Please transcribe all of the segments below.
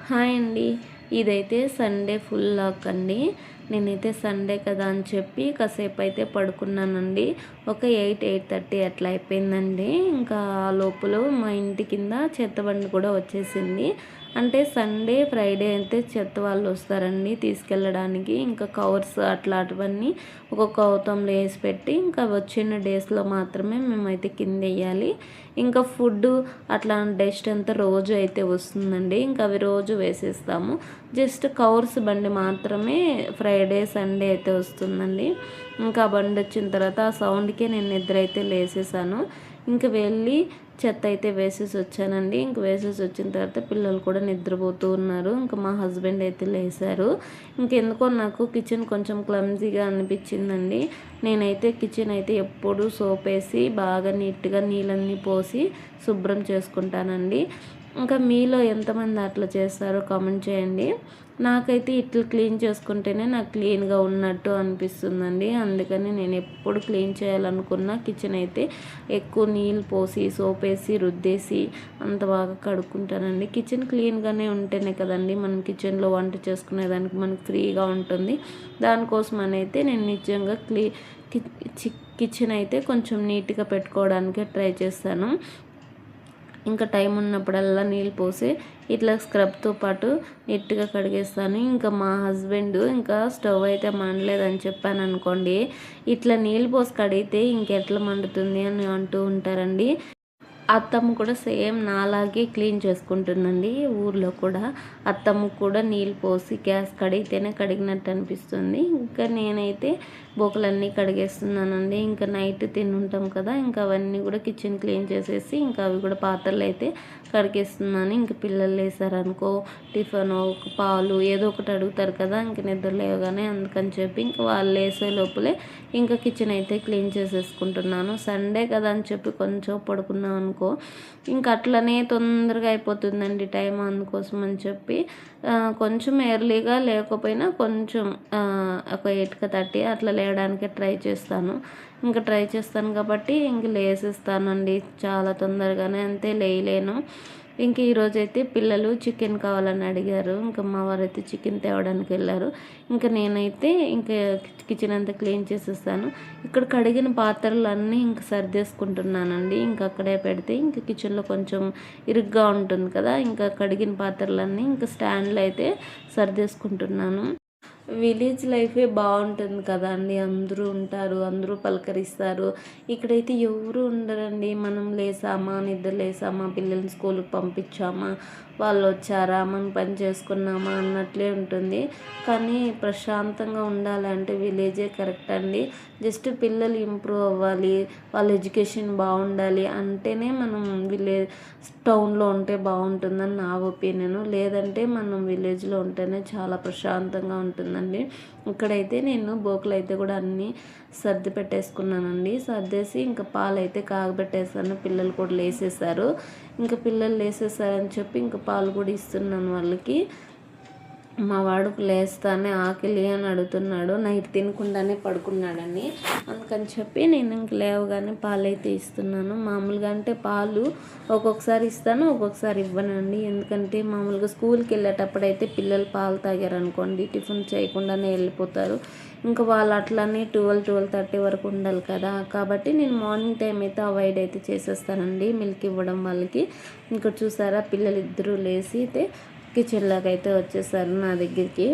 Hi అండి. ఇదైతే Sunday full lock అండి. నేనైతే సండే కదా అని చెప్పి కాసేపు అయితే పడుకున్నానండి. ఒక 8:30 అట్లా అయిపోయిందండి. ఇంకా ఆ లోపల మా ఇంటి కింద చెత్త బండి కూడా వచ్చేసింది. అంటే సండే, ఫ్రైడే అయితే చెత్త వాళ్ళు వస్తారండి తీసుకెళ్ళడానికి. ఇంకా కవర్స్ అట్లాంటివన్నీ ఒక్కొక్క అవతంలో వేసి పెట్టి ఇంకా వచ్చిన డేస్లో మాత్రమే మేమైతే కింద వేయాలి. ఇంకా ఫుడ్ అట్లా డస్ట్ అంతా రోజు అయితే వస్తుందండి. ఇంకా అవి రోజు వేసేస్తాము. జస్ట్ కవర్స్ బండి మాత్రమే ఫ్రైడే, సండే అయితే వస్తుందండి. ఇంకా బండి వచ్చిన తర్వాత ఆ సౌండ్కే నేను నిద్ర అయితే లేసేసాను. ఇంక వెళ్ళి చెత్త అయితే వేసేసి వచ్చానండి. ఇంక వేసేసి వచ్చిన తర్వాత పిల్లలు కూడా నిద్రపోతూ ఉన్నారు. ఇంకా మా హస్బెండ్ అయితే లేసారు. ఇంకెందుకో నాకు కిచెన్ కొంచెం క్లమ్జీగా అనిపించిందండి. నేనైతే కిచెన్ అయితే ఎప్పుడు సోప్ వేసి బాగా నీట్గా నీళ్ళన్నీ పోసి శుభ్రం చేసుకుంటానండి. ఇంకా మీలో ఎంతమంది అట్లా చేస్తారో కామెంట్ చేయండి. నాకైతే ఇట్లా క్లీన్ చేసుకుంటేనే నాకు క్లీన్గా ఉన్నట్టు అనిపిస్తుందండి. అందుకని నేను ఎప్పుడు క్లీన్ చేయాలనుకున్న కిచెన్ అయితే ఎక్కువ నీళ్ళు పోసి సోప్ వేసి రుద్దేసి అంత బాగా కడుక్కుంటానండి. కిచెన్ క్లీన్గానే ఉంటేనే కదండి మనం కిచెన్లో వంట చేసుకునేదానికి మనకు ఫ్రీగా ఉంటుంది. దానికోసం అయితే నేను నిజంగా కిచెన్ అయితే కొంచెం నీట్గా పెట్టుకోవడానికే ట్రై చేస్తాను. ఇంకా టైం ఉన్నప్పుడల్లా నీళ్ళు పోసి ఇట్లా స్క్రబ్తో పాటు నీట్గా కడిగేస్తాను. ఇంకా మా హస్బెండ్ ఇంకా స్టవ్ అయితే మండలేదని చెప్పాను అనుకోండి, ఇట్లా నీళ్ళు పోసి కడిగితే ఇంకెట్లా మండుతుంది అని అంటూ ఉంటారండి. అత్తమ్మ కూడా సేమ్ నాలాగే క్లీన్ చేసుకుంటుందండి. ఊర్లో కూడా అత్తమ్మ కూడా నీళ్ళు పోసి గ్యాస్ కడిగితేనే కడిగినట్టు అనిపిస్తుంది. ఇంకా నేనైతే బోకులన్నీ కడిగేస్తున్నానండి. ఇంకా నైట్ తినుంటాం కదా, ఇంకా అవన్నీ కూడా కిచెన్ క్లీన్ చేసేసి ఇంకా అవి కూడా పాత్రలు అయితే కడిగేస్తున్నాను. ఇంక పిల్లలు లేసారనుకో టిఫిన్ పాలు ఏదో ఒకటి అడుగుతారు కదా, ఇంక నిద్ర లేవగానే అందుకని చెప్పి ఇంకా వాళ్ళు లేసే లోపలే ఇంకా కిచెన్ అయితే క్లీన్ చేసేసుకుంటున్నాను. సండే కదా అని చెప్పి కొంచెం పడుకున్నాం అనుకో ఇంకా అట్లనే తొందరగా అయిపోతుందండి టైం. అందుకోసం అని చెప్పి కొంచెం ఎర్లీగా లేకపోయినా కొంచెం ఒక 8:30 అట్లా లేవడానికి ట్రై చేస్తాను. ఇంకా ట్రై చేస్తాను కాబట్టి ఇంక లేసేస్తానండి చాలా తొందరగానే, అంతే లేయలేను. ఇంక ఈరోజైతే పిల్లలు చికెన్ కావాలని అడిగారు. ఇంకా మా వారైతే చికెన్ తేవడానికి వెళ్ళారు. ఇంకా నేనైతే ఇంకా కిచెన్ అంతా క్లీన్ చేసేస్తాను. ఇక్కడ కడిగిన పాత్రలు అన్నీ ఇంకా సర్దేసుకుంటున్నానండి. ఇంకా అక్కడే పెడితే ఇంకా కిచెన్లో కొంచెం ఇరుగ్గా ఉంటుంది కదా, ఇంకా కడిగిన పాత్రలన్నీ ఇంకా స్టాండ్లో అయితే సర్దేసుకుంటున్నాను. విలేజ్ లైఫే బాగుంటుంది కదా అండి. అందరూ ఉంటారు, అందరూ పలకరిస్తారు. ఇక్కడైతే ఎవరు ఉండరండి. మనం లేసామా, నిద్ర లేసామా, పిల్లల్ని స్కూల్కి పంపించామా, వాళ్ళు వచ్చారా, మనం పని చేసుకున్నామా అన్నట్లే ఉంటుంది. కానీ ప్రశాంతంగా ఉండాలంటే విలేజే కరెక్ట్ అండి. జస్ట్ పిల్లలు ఇంప్రూవ్ అవ్వాలి, వాళ్ళ ఎడ్యుకేషన్ బాగుండాలి అంటేనే మనం టౌన్లో ఉంటే బాగుంటుందని నా ఒపీనియన్. లేదంటే మనం విలేజ్లో ఉంటేనే చాలా ప్రశాంతంగా ఉంటుందండి. ఇక్కడైతే నేను బోకులు అయితే కూడా అన్నీ సర్ది పెట్టేసుకున్నానండి. సర్దేసి ఇంకా పాలు అయితే కాగబెట్టేసాను. పిల్లలు కూడా లేసేసారు. ఇంకా పిల్లలు లేసేసారని చెప్పి ఇంకా పాలు కూడా ఇస్తున్నాను వాళ్ళకి. మా వాడుకు లేస్తానే ఆకలి అని అడుగుతున్నాడు. నైట్ తినకుండానే పడుకున్నాడని, అందుకని చెప్పి నేను ఇంక లేవగానే పాలు అయితే ఇస్తున్నాను. మామూలుగా అంటే పాలు ఒక్కొక్కసారి ఇస్తాను, ఒక్కొక్కసారి ఇవ్వనండి. ఎందుకంటే మామూలుగా స్కూల్కి వెళ్ళేటప్పుడు అయితే పిల్లలు పాలు తాగారనుకోండి టిఫిన్ చేయకుండానే వెళ్ళిపోతారు. ఇంకా వాళ్ళు అట్లనే 12-12:30 వరకు ఉండాలి కదా, కాబట్టి నేను మార్నింగ్ టైం అయితే అవాయిడ్ అయితే చేసేస్తానండి మిల్క్ ఇవ్వడం వాళ్ళకి. ఇంకా చూసారా పిల్లలు ఇద్దరూ లేసి అయితే కిచెన్లోకి అయితే వచ్చేసారు నా దగ్గరికి.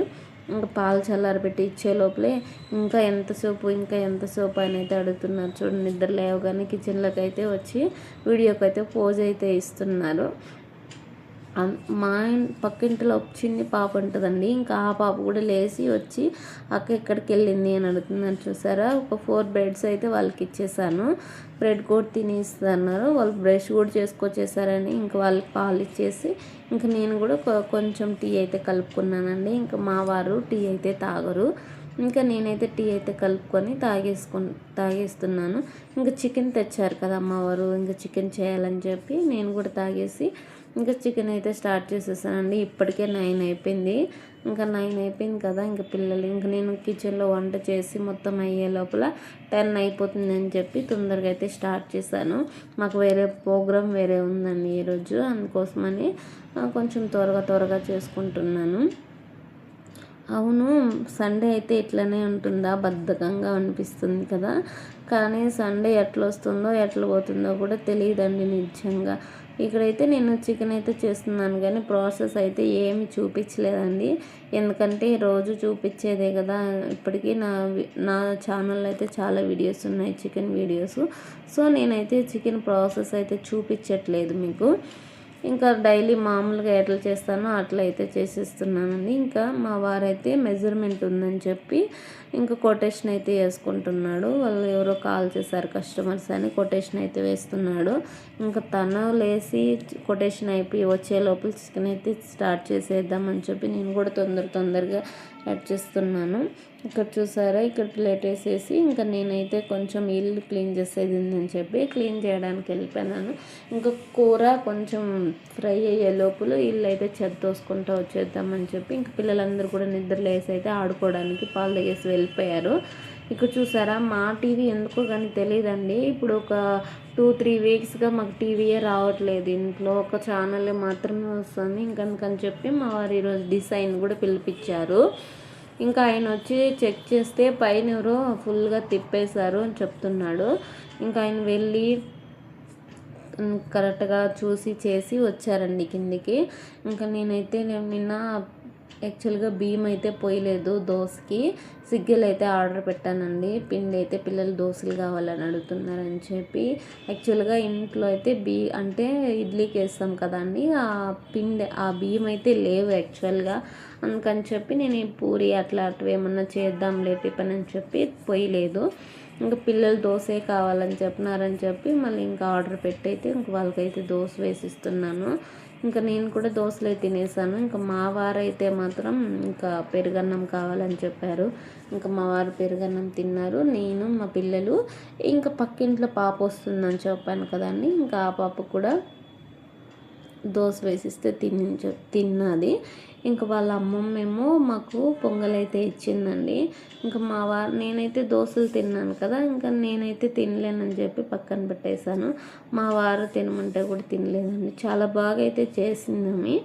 ఇంకా పాలు చల్లారబెట్టి ఇచ్చే లోపలే ఇంకా ఎంతసేపు అని అయితే అడుగుతున్నారు. చూడండి, నిద్ర లేవగానే కిచెన్లోకి అయితే వచ్చి వీడియోకి అయితే పోజ్ అయితే ఇస్తున్నారు. మా పక్కింటిలో చిన్ని పాప ఉంటుందండి. ఇంకా ఆ పాప కూడా లేచి వచ్చి అక్క ఎక్కడికి వెళ్ళింది అని అడుగుతున్నారు. చూసారా, ఒక 4 బ్రెడ్స్ అయితే వాళ్ళకి ఇచ్చేసాను. బ్రెడ్ కూడా తినేస్తున్నారు. వాళ్ళు బ్రష్ కూడా చేసుకొచ్చేసారని ఇంకా వాళ్ళకి పాలు ఇచ్చేసి ఇంకా నేను కూడా కొంచెం టీ అయితే కలుపుకున్నానండి. ఇంకా మా వారు టీ అయితే తాగరు. ఇంకా నేనైతే టీ అయితే కలుపుకొని తాగేస్తున్నాను. ఇంకా చికెన్ తెచ్చారు కదా అమ్మవారు, ఇంకా చికెన్ చేయాలని చెప్పి నేను కూడా తాగేసి ఇంకా చికెన్ అయితే స్టార్ట్ చేసేసానండి. ఇప్పటికే 9 అయిపోయింది. ఇంకా 9 అయిపోయింది కదా, ఇంకా పిల్లలు ఇంకా నేను కిచెన్లో వంట చేసి మొత్తం అయ్యే లోపల 10 అయిపోతుంది అని చెప్పి తొందరగా అయితే స్టార్ట్ చేశాను. మాకు వేరే ప్రోగ్రామ్ వేరే ఉందండి ఈరోజు, అందుకోసమని కొంచెం త్వరగా చేసుకుంటున్నాను. అవును, సండే అయితే ఇట్లనే ఉంటుందా, బద్ధకంగా అనిపిస్తుంది కదా. కానీ సండే ఎట్లా వస్తుందో ఎట్లా పోతుందో కూడా తెలియదండి నిజంగా. ఇక్కడైతే నేను చికెన్ అయితే చేస్తున్నాను కానీ ప్రాసెస్ అయితే ఏమి చూపించలేదండి. ఎందుకంటే రోజు చూపించేదే కదా. ఇప్పటికీ నా ఛానల్లో అయితే చాలా వీడియోస్ ఉన్నాయి, చికెన్ వీడియోస్. సో నేనైతే చికెన్ ప్రాసెస్ అయితే చూపించట్లేదు మీకు. ఇంకా డైలీ మామూలుగా ఎట్లా చేస్తానో అట్లా అయితే చేసేస్తున్నానండి. ఇంకా మా వారైతే మెజర్మెంట్ ఉందని చెప్పి ఇంకా కొటేషన్ అయితే వేసుకుంటున్నాడు. వాళ్ళు ఎవరో కాల్ చేశారు కస్టమర్స్ అని కొటేషన్ అయితే వేస్తున్నాడు. ఇంకా తను లేచి కొటేషన్ అయిపోయి వచ్చే లోపల చికెన్ అయితే స్టార్ట్ చేసేద్దామని చెప్పి నేను కూడా తొందరగా యాడ్ చేస్తున్నాను. ఇక్కడ చూసారా, ఇక్కడ ప్లేట్ వేసేసి ఇంకా నేనైతే కొంచెం ఇల్లు క్లీన్ చేసేది ఉందని చెప్పి క్లీన్ చేయడానికి వెళ్ళిపోయాను. ఇంకా కూర కొంచెం ఫ్రై అయ్యే లోపల ఇల్లు అయితే చెత్త తోసుకుంటూ వచ్చేద్దామని చెప్పి ఇంకా పిల్లలందరూ కూడా నిద్రలేసి అయితే ఆడుకోవడానికి పాలు తాగేసి వెళ్ళిపోయారు. ఇక్కడ చూసారా, మా టీవీ ఎందుకో కానీ తెలియదండి, ఇప్పుడు ఒక 2-3 వీక్స్గా మాకు టీవీయే రావట్లేదు ఇంట్లో, ఒక ఛానల్ మాత్రమే వస్తుంది. ఇంకందుకని చెప్పి మా వారు ఈరోజు డిసైన్ కూడా పిలిపించారు. ఇంకా ఆయన వచ్చి చెక్ చేస్తే పైన ఎవరో ఫుల్గా తిప్పేశారు అని చెప్తున్నాడు. ఇంకా ఆయన వెళ్ళి కరెక్ట్గా చూసి చేసి వచ్చారండి కిందికి. ఇంకా నేనైతే నిన్న యాక్చువల్గా బియ్యం అయితే పోయలేదు దోశకి, సిగ్గలు అయితే ఆర్డర్ పెట్టానండి. పిండి అయితే పిల్లలు దోశలు కావాలని అడుగుతున్నారని చెప్పి. యాక్చువల్గా ఇంట్లో అయితే అంటే ఇడ్లీకి వేస్తాం కదండి, ఆ బియ్యం అయితే లేవు యాక్చువల్గా. అందుకని చెప్పి నేను పూరి అట్లాంటివి ఏమన్నా చేద్దాంలే టిఫిన్ అని చెప్పి పోయలేదు. ఇంకా పిల్లలు దోశే కావాలని చెప్పినారని చెప్పి మళ్ళీ ఇంకా ఆర్డర్ పెట్టి అయితే ఇంక వాళ్ళకైతే దోశ వేసిస్తున్నాను. ఇంకా నేను కూడా దోశలే తినేసాను. ఇంకా మా వారైతే మాత్రం ఇంకా పెరుగన్నం కావాలని చెప్పారు. ఇంకా మా వారు పెరుగన్నం తిన్నారు, నేను మా పిల్లలు. ఇంకా పక్కింట్లో పాప వస్తుందని చెప్పాను కదండి, ఇంకా ఆ పాప కూడా దోశ వేసిస్తే తిన్నది. ఇంకా వాళ్ళ అమ్మమ్మేమో మాకు పొంగలైతే ఇచ్చిందండి. ఇంకా నేనైతే దోశలు తిన్నాను కదా, ఇంకా నేనైతే తినలేనని చెప్పి పక్కన పెట్టేశాను. మా వారు తినమంటే కూడా తినలేదండి, చాలా బాగా అయితే చేసిందని.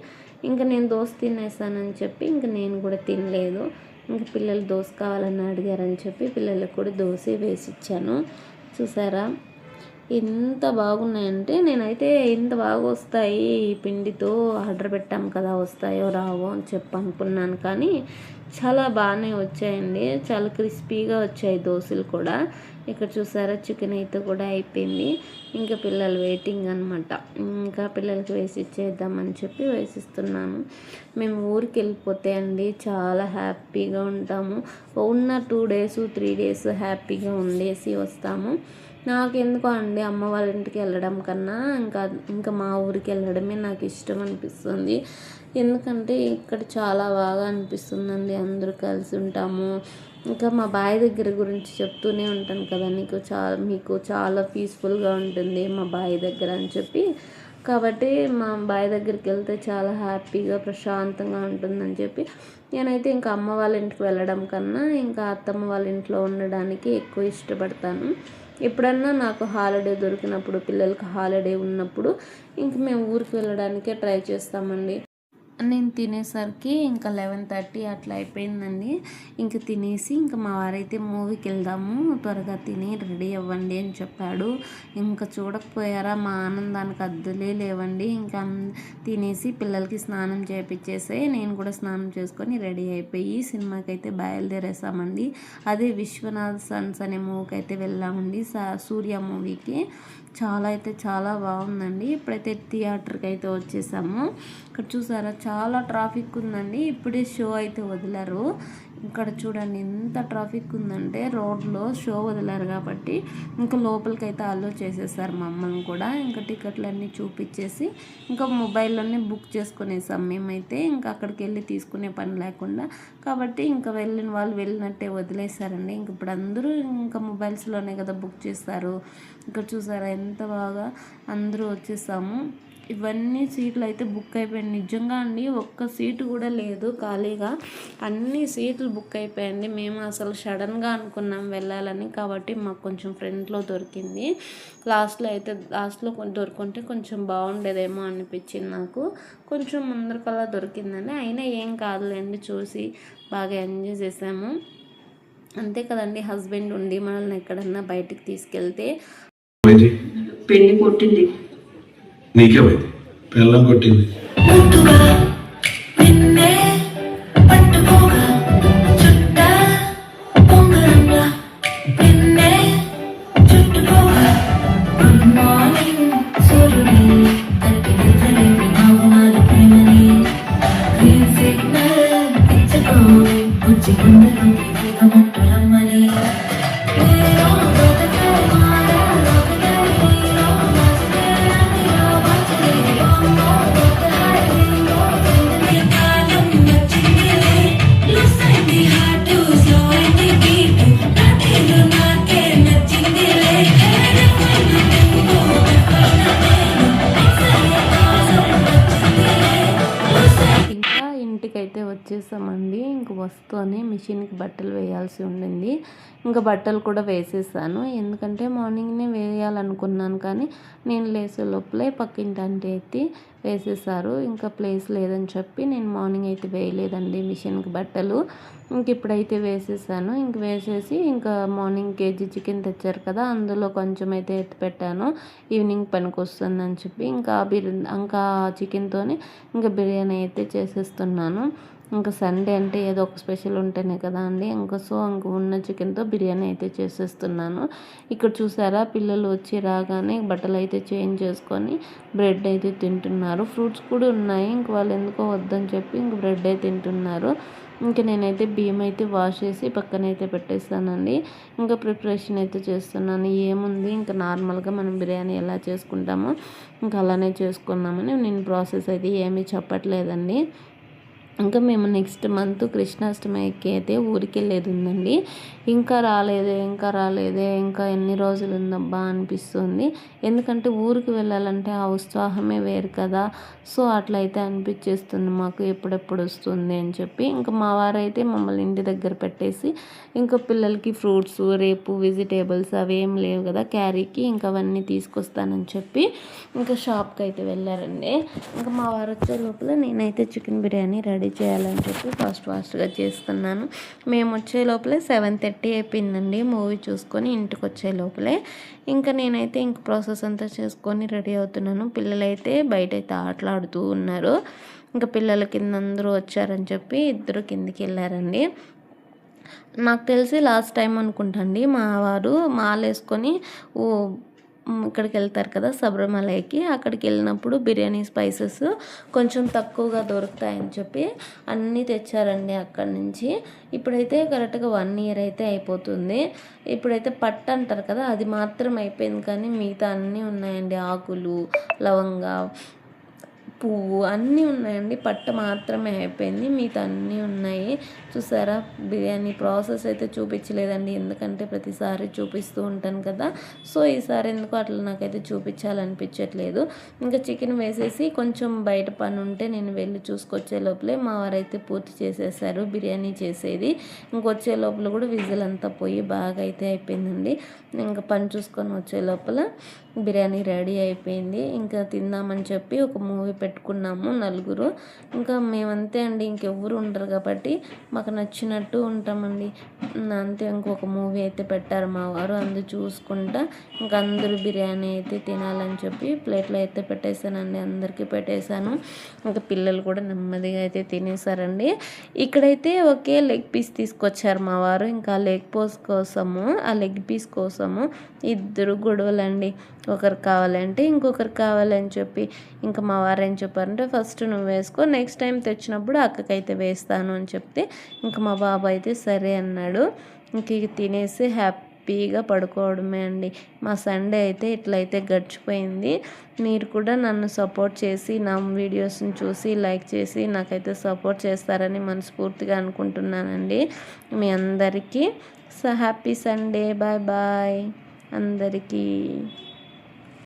ఇంకా నేను దోశ తినేసానని చెప్పి ఇంకా నేను కూడా తినలేదు. ఇంకా పిల్లలు దోశ కావాలని అడిగారని చెప్పి పిల్లలకు కూడా దోశ వేసి ఇచ్చాను. చూసారా ఎంత బాగున్నాయంటే, నేనైతే ఇంత బాగా వస్తాయి ఈ పిండితో ఆర్డర్ పెట్టాం కదా, వస్తాయో రావో అని చెప్పి అనుకున్నాను. కానీ చాలా బాగానే వచ్చాయండి, చాలా క్రిస్పీగా వచ్చాయి దోశలు కూడా. ఇక్కడ చూసారా, చికెన్ అయితే కూడా అయిపోయింది. ఇంకా పిల్లలు వెయిటింగ్ అనమాట. ఇంకా పిల్లలకి వేసి ఇచ్చేద్దామని చెప్పి వేసిస్తున్నాను. మేము ఊరికి వెళ్ళిపోతే అండి చాలా హ్యాపీగా ఉంటాము. ఉన్న 2 days 3 days హ్యాపీగా ఉండేసి వస్తాము. నాకెందుకో అండి అమ్మ వాళ్ళ ఇంటికి వెళ్ళడం కన్నా ఇంకా మా ఊరికి వెళ్ళడమే నాకు ఇష్టం అనిపిస్తుంది. ఎందుకంటే ఇక్కడ చాలా బాగా అనిపిస్తుందండి, అందరూ కలిసి ఉంటాము. ఇంకా మా బాయ్ దగ్గర గురించి చెప్తూనే ఉంటాను కదా, మీకు చాలా పీస్ఫుల్గా ఉంటుంది మా బాయ్ దగ్గర అని చెప్పి. కాబట్టి మా బాయ్ దగ్గరికి వెళ్తే చాలా హ్యాపీగా ప్రశాంతంగా ఉంటుందని చెప్పి నేనైతే ఇంకా అమ్మ వాళ్ళ ఇంటికి వెళ్ళడం కన్నా ఇంకా అత్తమ్మ వాళ్ళ ఇంట్లో ఉండడానికి ఎక్కువ ఇష్టపడతాను. ఎప్పుడన్నా నాకు హాలిడే దొరికినప్పుడు, పిల్లలకి హాలిడే ఉన్నప్పుడు ఇంక మేము ఊరికి వెళ్ళడానికే ట్రై చేస్తామండి. నేను తినేసరికి ఇంకా 11:30 అట్లా అయిపోయిందండి. ఇంక తినేసి ఇంకా మా వారైతే మూవీకి వెళ్దాము, త్వరగా తిని రెడీ అవ్వండి అని చెప్పాడు. ఇంకా చూడకపోయారా, మా ఆనందానికి అద్దులే లేవండి. ఇంకా తినేసి పిల్లలకి స్నానం చేయించేసి నేను కూడా స్నానం చేసుకొని రెడీ అయిపోయి సినిమాకి అయితే బయలుదేరేసామండి. అదే విశ్వనాథ్ సన్స్ అనే మూవీకి అయితే వెళ్ళామండి, సూర్య మూవీకి. చాలా బాగుందండి. ఇప్పుడైతే థియేటర్కి అయితే వచ్చేసాము. ఇక్కడ చూసారా, చాలా ట్రాఫిక్ ఉందండి. ఇప్పుడే షో అయితే వదిలారు. ఇక్కడ చూడండి ఎంత ట్రాఫిక్ ఉందంటే, రోడ్లో షో వదిలారు కాబట్టి ఇంకా లోపలికి అయితే అలో చేసేసారు మమ్మల్ని కూడా. ఇంకా టికెట్లన్నీ చూపించేసి ఇంకా మొబైల్లోనే బుక్ చేసుకునేసాం మేమైతే. ఇంకా అక్కడికి వెళ్ళి తీసుకునే పని లేకుండా, కాబట్టి ఇంకా వెళ్ళిన వాళ్ళు వెళ్ళినట్టే వదిలేశారండి. ఇంక ఇప్పుడు అందరూ ఇంకా మొబైల్స్లోనే కదా బుక్ చేస్తారు. ఇక్కడ చూసారా ఎంత బాగా అందరూ వచ్చేసాము. ఇవన్నీ సీట్లు అయితే బుక్ అయిపోయాయి. నిజంగా అండి, ఒక్క సీటు కూడా లేదు ఖాళీగా, అన్ని సీట్లు బుక్ అయిపోయాయండి. మేము అసలు సడన్గా అనుకున్నాం వెళ్ళాలని, కాబట్టి మాకు కొంచెం ఫ్రంట్లో దొరికింది. లాస్ట్లో దొరుకుంటే కొంచెం బాగుండేదేమో అనిపించింది నాకు. కొంచెం ముందరకల్లా దొరికిందండి, అయినా ఏం కాదులేండి, చూసి బాగా ఎంజాయ్ చేసాము. అంతే కదండి, హస్బెండ్ ఉండి మనల్ని ఎక్కడన్నా బయటికి తీసుకెళ్తే. పెళ్లి కొట్టింది, నీకేమైంది? పిల్లం కొట్టింది. ఇంటికైతే వచ్చేసామండి. ఇంక వస్తూనే మిషన్కి బట్టలు వేయాల్సి ఉండింది. ఇంకా బట్టలు కూడా వేసేసాను, ఎందుకంటే మార్నింగ్నే వేయాలనుకున్నాను, కానీ నేను లేసే లోపలే పక్కింటి ఆంటీ అయితే వేసేసారు. ఇంకా ప్లేస్ లేదని చెప్పి నేను మార్నింగ్ అయితే వేయలేదండి మిషన్కి బట్టలు. ఇంక ఇప్పుడైతే వేసేసాను. ఇంక వేసేసి ఇంకా మార్నింగ్ కేజీ చికెన్ తెచ్చారు కదా, అందులో కొంచెం అయితే ఎత్తి పెట్టాను, ఈవినింగ్ పనికి వస్తుందని చెప్పి. ఇంకా చికెన్తోనే ఇంకా బిర్యానీ అయితే చేసేస్తున్నాను. ఇంకా సండే అంటే ఏదో ఒక స్పెషల్ ఉంటేనే కదా అండి, ఇంక ఉన్న చికెన్తో బిర్యానీ అయితే చేసేస్తున్నాను. ఇక్కడ చూసారా, పిల్లలు వచ్చి రాగానే బట్టలు అయితే చేంజ్ చేసుకొని బ్రెడ్ అయితే తింటున్నారు. ఫ్రూట్స్ కూడా ఉన్నాయి, ఇంక వాళ్ళు ఎందుకో వద్దని చెప్పి ఇంక బ్రెడ్ అయితే తింటున్నారు. ఇంక నేనైతే బియ్యం అయితే వాష్ చేసి పక్కన అయితే పెట్టేస్తానండి. ఇంకా ప్రిపరేషన్ అయితే చేస్తున్నాను. ఏముంది, ఇంకా నార్మల్గా మనం బిర్యానీ ఎలా చేసుకుంటామో ఇంకా అలానే చేసుకుందామని నేను ప్రాసెస్ అయితే ఏమీ చెప్పట్లేదండి. ఇంకా మేము నెక్స్ట్ మంత్ కృష్ణాష్టమికి అయితే ఊరికి వెళ్ళేది ఉందండి. ఇంకా రాలేదే ఇంకా ఎన్ని రోజులు ఉందబ్బా అనిపిస్తుంది. ఎందుకంటే ఊరికి వెళ్ళాలంటే ఆ ఉత్సాహమే వేరు కదా. సో అట్లయితే అనిపించేస్తుంది మాకు, ఎప్పుడెప్పుడు వస్తుంది అని చెప్పి. ఇంకా మా వారైతే మమ్మల్ని ఇంటి దగ్గర పెట్టేసి ఇంకా పిల్లలకి ఫ్రూట్స్, రేపు వెజిటేబుల్స్ అవి ఏం లేవు కదా క్యారీకి, ఇంకా అవన్నీ తీసుకొస్తానని చెప్పి ఇంకా షాప్కి అయితే వెళ్ళారండి. ఇంకా మా వారు వచ్చే లోపల నేనైతే చికెన్ బిర్యానీ రెడీ చేయాలని చెప్పి ఫాస్ట్గా చేస్తున్నాను. మేము వచ్చే లోపలే 7:30 అయిపోయిందండి, మూవీ చూసుకొని ఇంటికి వచ్చే లోపలే. ఇంకా నేనైతే ఇంక ప్రాసెస్ అంతా చేసుకొని రెడీ అవుతున్నాను. పిల్లలైతే బయట అయితే ఆటలాడుతూ ఉన్నారు. ఇంకా పిల్లల కింద అందరూ వచ్చారని చెప్పి ఇద్దరు కిందికి వెళ్ళారండి. నాకు తెలిసి లాస్ట్ టైం అనుకుంటండి మా వారు మాలేసుకొని ఇక్కడికి వెళ్తారు కదా శబరిమలైకి, అక్కడికి వెళ్ళినప్పుడు బిర్యానీ స్పైసెస్ కొంచెం తక్కువగా దొరుకుతాయని చెప్పి అన్నీ తెచ్చారండి అక్కడి నుంచి. ఇప్పుడైతే కరెక్ట్గా 1 year అయితే అయిపోతుంది. ఇప్పుడైతే పట్టు అంటారు కదా, అది మాత్రం అయిపోయింది, కానీ మిగతా అన్నీ ఉన్నాయండి. ఆకులు, లవంగా, పువ్వు అన్నీ ఉన్నాయండి, పట్టు మాత్రమే అయిపోయింది, మిగతా అన్నీ ఉన్నాయి. చూసారా, బిర్యానీ ప్రాసెస్ అయితే చూపించలేదండి, ఎందుకంటే ప్రతిసారి చూపిస్తూ ఉంటాను కదా. సో ఈసారి ఎందుకో అట్లా నాకైతే చూపించాలనిపించట్లేదు. ఇంకా చికెన్ వేసేసి కొంచెం బయట పని ఉంటే నేను వెళ్ళి చూసుకొచ్చే లోపలే మా వారైతే పూర్తి చేసేసారు బిర్యానీ చేసేది. ఇంకొచ్చే లోపల కూడా విజిల్ అంతా పోయి బాగా అయితే అయిపోయిందండి. ఇంకా పని చూసుకొని వచ్చే లోపల బిర్యానీ రెడీ అయిపోయింది. ఇంకా తిందామని చెప్పి ఒక మూవీ పెట్టుకున్నాము నలుగురు. ఇంకా మేమంతే అండి, ఇంకెవ్వరు ఉండరు కాబట్టి మాకు నచ్చినట్టు ఉంటామండి. అంతే, ఇంకొక మూవీ అయితే పెట్టారు మా వారు, చూసుకుంటా ఇంకా అందరూ బిర్యానీ అయితే తినాలని చెప్పి ప్లేట్లో అయితే పెట్టేశానండి, అందరికీ పెట్టేశాను. ఇంకా పిల్లలు కూడా నెమ్మదిగా అయితే తినేసారండి. ఇక్కడైతే ఒకే లెగ్ పీస్ తీసుకొచ్చారు మా వారు. ఇంకా ఆ లెగ్ పీస్ కోసము ఇద్దరు గొడవలండి, ఒకరు కావాలంటే ఇంకొకరు కావాలని చెప్పి. ఇంకా మా వారు ఏం చెప్పారంటే, ఫస్ట్ నువ్వు వేసుకో, నెక్స్ట్ టైం తెచ్చినప్పుడు అక్కకైతే వేస్తాను అని చెప్తే ఇంకా మా బాబు అయితే సరే అన్నాడు. ఇంక తినేసి హ్యాపీగా పడుకోవడమే అండి. మా సండే అయితే ఇట్లయితే గడిచిపోయింది. మీరు కూడా నన్ను సపోర్ట్ చేసి నా వీడియోస్ని చూసి లైక్ చేసి నాకైతే సపోర్ట్ చేస్తారని మనస్ఫూర్తిగా అనుకుంటున్నానండి. మీ అందరికీ హ్యాపీ సండే, బాయ్ అందరికీ.